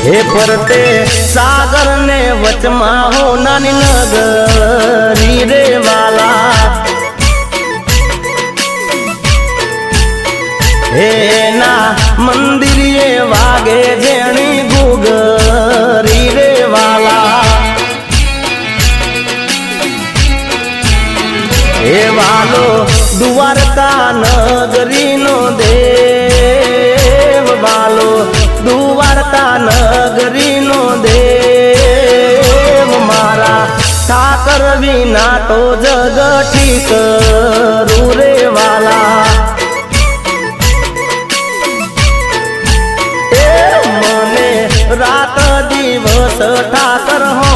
हे परते सागर ने वचमा हो नानी नगरी रे वाला हे ना मंदिर ये वागे जेणी गुगरी रे वाला हे वालो द्वारका नगरी नो देव वालो द्वारका नगरी नो देव मारा ठाकर विना तो जग ठीक रे वाला रात दिवस ठाकर हो